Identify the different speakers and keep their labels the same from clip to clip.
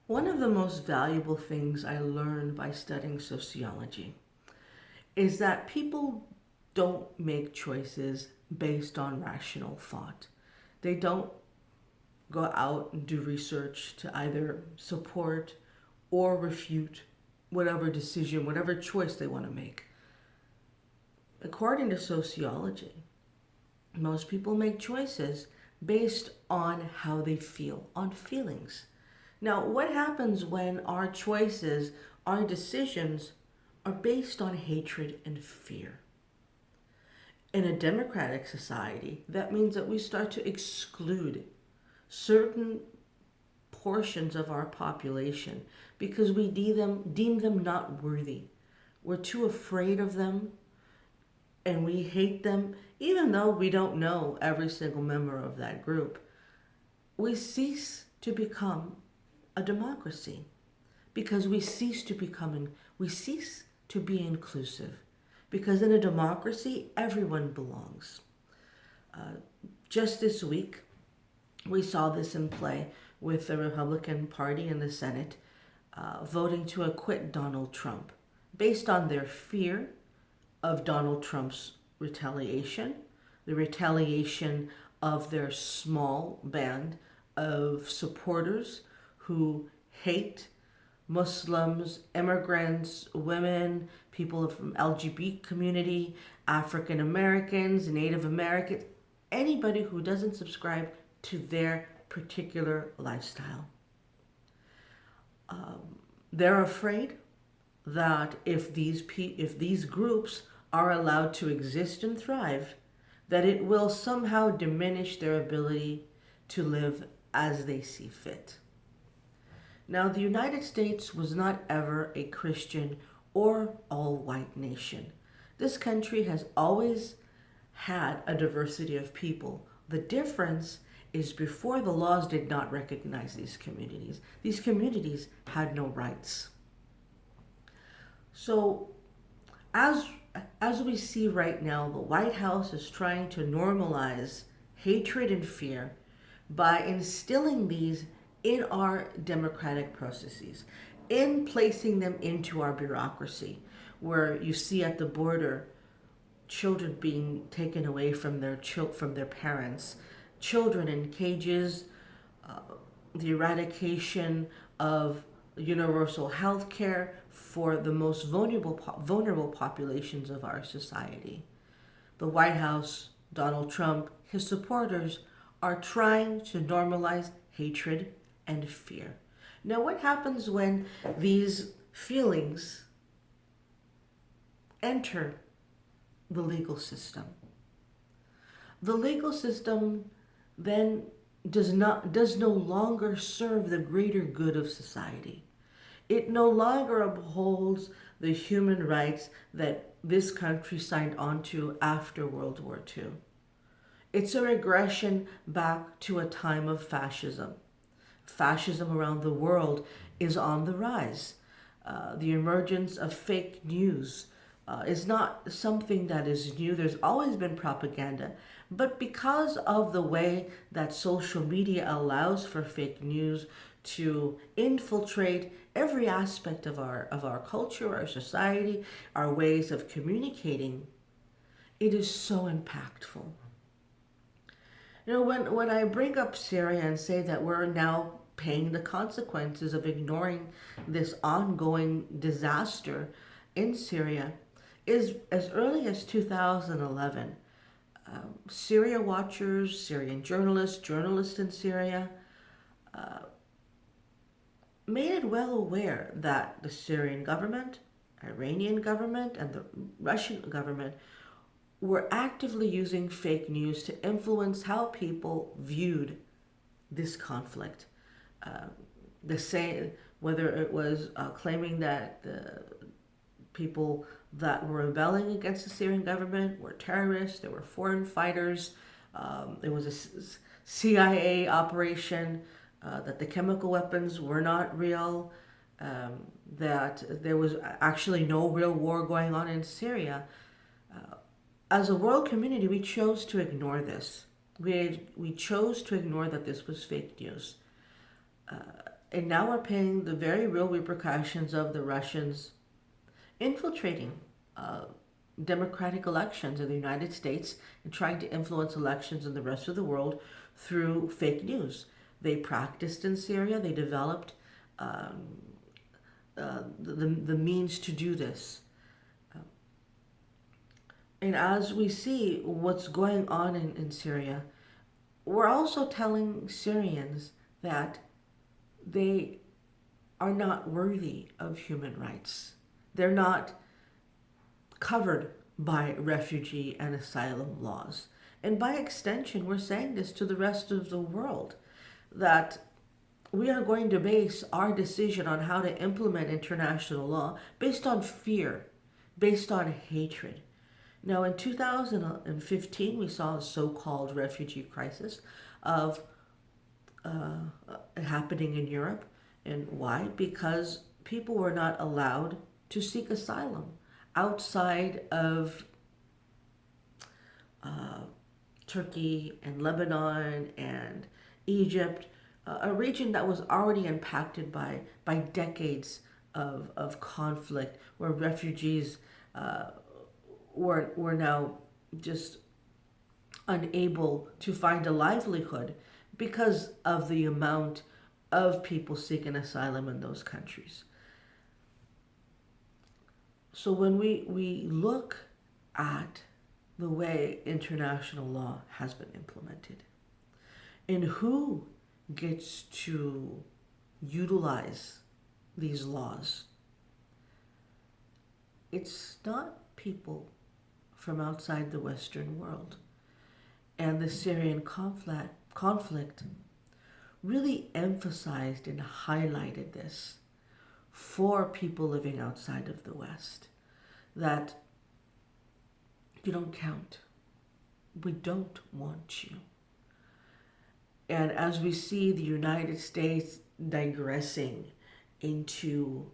Speaker 1: One of the most valuable things I learned by studying sociology is that people don't make choices based on rational thought. They don't go out and do research to either support or refute whatever decision, whatever choice they want to make. According to sociology, most people make choices based on how they feel, on feelings. Now, what happens when our choices, our decisions are based on hatred and fear? In a democratic society, that means that we start to exclude certain portions of our population because we deem them not worthy. We're too afraid of them and we hate them, even though we don't know every single member of that group. We cease to become a democracy because we cease to be inclusive. Because in a democracy, everyone belongs. Just this week, we saw this in play with the Republican Party in the Senate voting to acquit Donald Trump based on their fear of Donald Trump's retaliation, the retaliation of their small band of supporters who hate Muslims, immigrants, women, people from LGBT community, African Americans, Native Americans, anybody who doesn't subscribe to their particular lifestyle. They're afraid that if these groups are allowed to exist and thrive, that it will somehow diminish their ability to live as they see fit. Now, the United States was not ever a Christian or all-white nation. This country has always had a diversity of people. The difference is before the laws did not recognize these communities. These communities had no rights. So, as we see right now, the White House is trying to normalize hatred and fear by instilling these in our democratic processes, in placing them into our bureaucracy, where you see at the border children being taken away from their parents, children in cages, the eradication of universal health care for the most vulnerable populations of our society. The White House, Donald Trump, his supporters are trying to normalize hatred and fear. Now, what happens when these feelings enter the legal system? The legal system then does no longer serve the greater good of society. It no longer upholds the human rights that this country signed on to after World War II. It's a regression back to a time of fascism. Fascism around the world is on the rise. The emergence of fake news is not something that is new. There's always been propaganda. But because of the way that social media allows for fake news to infiltrate every aspect of our culture, our society, our ways of communicating, it is so impactful. When I bring up Syria and say that we're now paying the consequences of ignoring this ongoing disaster in Syria, is as early as 2011, Syria watchers, Syrian journalists in Syria, made it well aware that the Syrian government, Iranian government, and the Russian government were actively using fake news to influence how people viewed this conflict. The same, whether it was claiming that the people that were rebelling against the Syrian government were terrorists, they were foreign fighters, it was a CIA operation, that the chemical weapons were not real, that there was actually no real war going on in Syria. As a world community, we chose to ignore this. We chose to ignore that this was fake news. And now we're paying the very real repercussions of the Russians infiltrating uh, democratic elections in the United States and trying to influence elections in the rest of the world through fake news. They practiced in Syria, they developed um, the means to do this. And as we see what's going on in Syria, we're also telling Syrians that they are not worthy of human rights. They're not covered by refugee and asylum laws. And by extension, we're saying this to the rest of the world, that we are going to base our decision on how to implement international law based on fear, based on hatred. Now, in 2015, we saw a so-called refugee crisis of happening in Europe. And why? Because people were not allowed to seek asylum outside of Turkey and Lebanon and Egypt, a region that was already impacted by decades of conflict, where refugees were now just unable to find a livelihood because of the amount of people seeking asylum in those countries. So when we look at the way international law has been implemented and who gets to utilize these laws, it's not people from outside the Western world. And the Syrian conflict really emphasized and highlighted this for people living outside of the West, that you don't count. We don't want you. And as we see the United States digressing into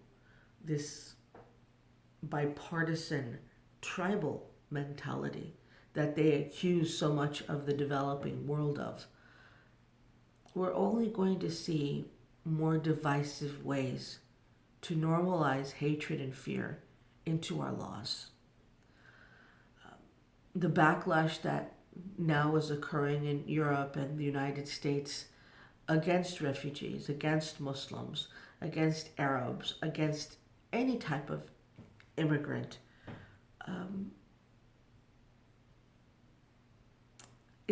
Speaker 1: this bipartisan tribal mentality that they accuse so much of the developing world of, we're only going to see more divisive ways to normalize hatred and fear into our laws. The backlash that now is occurring in Europe and the United States against refugees, against Muslims, against Arabs, against any type of immigrant,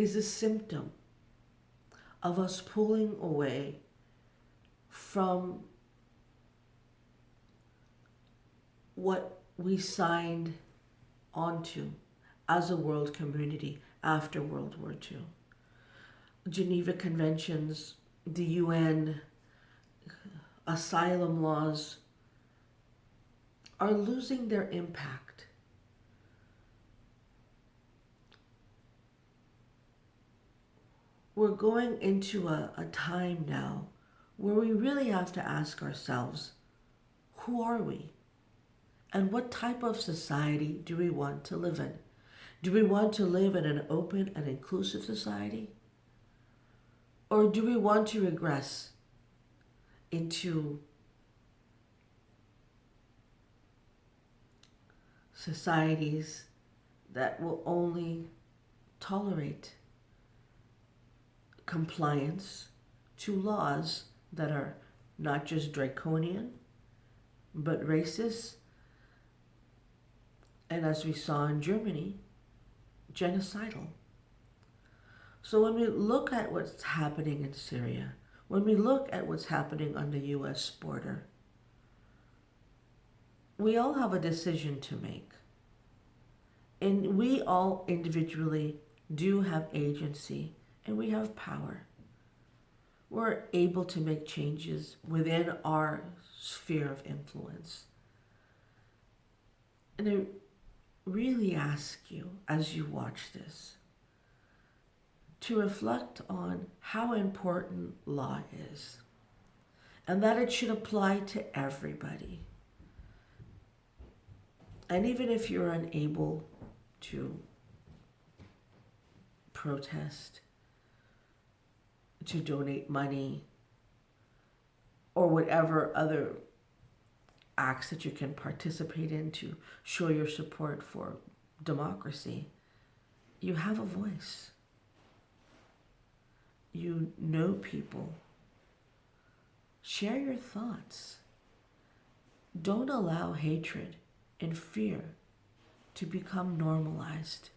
Speaker 1: is a symptom of us pulling away from what we signed onto as a world community after World War II. Geneva Conventions, the UN, asylum laws are losing their impact. We're going into a time now where we really have to ask ourselves, who are we? And what type of society do we want to live in? Do we want to live in an open and inclusive society? Or do we want to regress into societies that will only tolerate compliance to laws that are not just draconian, but racist, and as we saw in Germany, genocidal? So when we look at what's happening in Syria, when we look at what's happening on the US border, we all have a decision to make. And we all individually do have agency and we have power. We're able to make changes within our sphere of influence. And I really ask you, as you watch this, to reflect on how important law is and that it should apply to everybody. And even if you're unable to protest, to donate money, or whatever other acts that you can participate in to show your support for democracy, you have a voice. You know people. Share your thoughts. Don't allow hatred and fear to become normalized.